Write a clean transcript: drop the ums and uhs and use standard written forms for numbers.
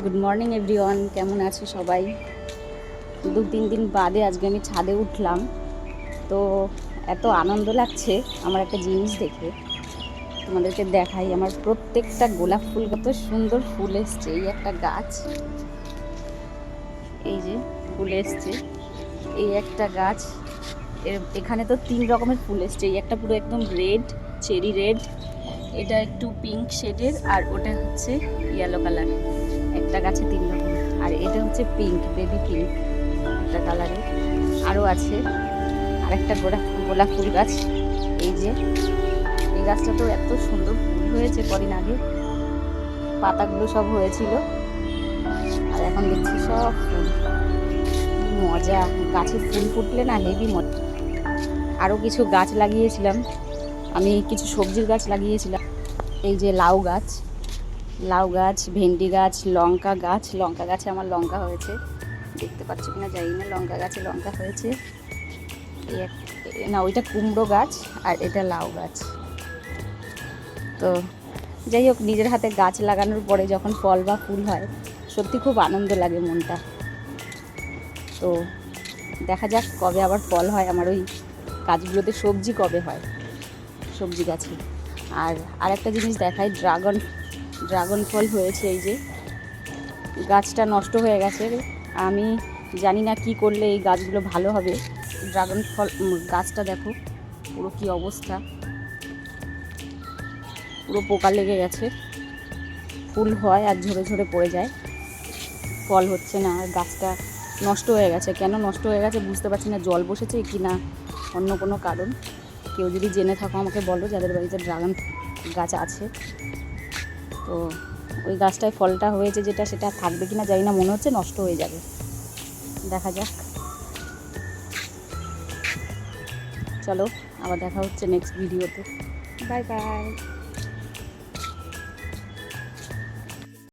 Good morning everyone, কেমন আছো সবাই? 2-3 দিন বাদে আজকে আমি ছাদে উঠলাম। তো এত আনন্দ লাগছে আমার একটা জিনিস দেখে, তোমাদেরকে দেখাই। আমার প্রত্যেকটা গোলাপ ফুল কত সুন্দর ফুল এসছে। এই একটা গাছ, এই যে ফুল এসছে, এই একটা গাছ, এখানে তো 3 রকমের ফুল এসছে। এই একটা পুরো একদম রেড, চেরি রেড, এটা একটু পিঙ্ক শেডের, আর ওটা হচ্ছে ইয়েলো কালার। একটা গাছে 3 রকম। আর এটা হচ্ছে পিঙ্ক, বেবি পিঙ্ক একটা কালারের। আরও আছে আরেকটা গোলাপ ফুল গাছ। এই যে এই গাছটা তো এত সুন্দর ফুল হয়েছে কদিন আগে, পাতাগুলো সব হয়েছিল, আর এখন দেখছি সব ফুল। মজা, গাছে ফুল ফুটলে না হেভি মজা। আরও কিছু গাছ লাগিয়েছিলাম আমি, কিছু সবজির গাছ লাগিয়েছিলাম। এই যে লাউ গাছ, ভেন্ডি গাছ, লঙ্কা গাছে আমার লঙ্কা হয়েছে, দেখতে পাচ্ছ কিনা জানি না। লঙ্কা গাছে লঙ্কা হয়েছে। না, ওইটা কুমড়ো গাছ আর এটা লাউ গাছ। তো যাই হোক, নিজের হাতে গাছ লাগানোর পরে যখন ফল বা ফুল হয় সত্যি খুব আনন্দ লাগে মনটা। তো দেখা যাক কবে আবার ফল হয় আমার ওই গাছগুলোতে, সবজি কবে হয় সবজি গাছে। আর একটা জিনিস দেখাই, ড্রাগন ফল হয়েছে। এই যে গাছটা নষ্ট হয়ে গেছে, আমি জানি না কি করলে এই গাছগুলো ভালো হবে। ড্রাগন ফল গাছটা দেখো পুরো কি অবস্থা, পুরো পোকা লেগে গেছে। ফুল হয় আর ঝরে ঝরে পড়ে যায়, ফল হচ্ছে না। আর গাছটা নষ্ট হয়ে গেছে। কেন নষ্ট হয়ে গেছে বুঝতে পারছি না, জল বসেছে কি না অন্য কোনো কারণ। কেউ যদি জেনে থাকো আমাকে বলো, যাদের বাড়িতে ড্রাগন গাছ আছে। তো ওই গাছটায় ফলটা হয়েছে যেটা, সেটা থাকবে কিনা জানি না, মনে হচ্ছে নষ্ট হয়ে যাবে। দেখা যাক। চলো আবার দেখা হচ্ছে নেক্সট ভিডিওতে। Bye bye.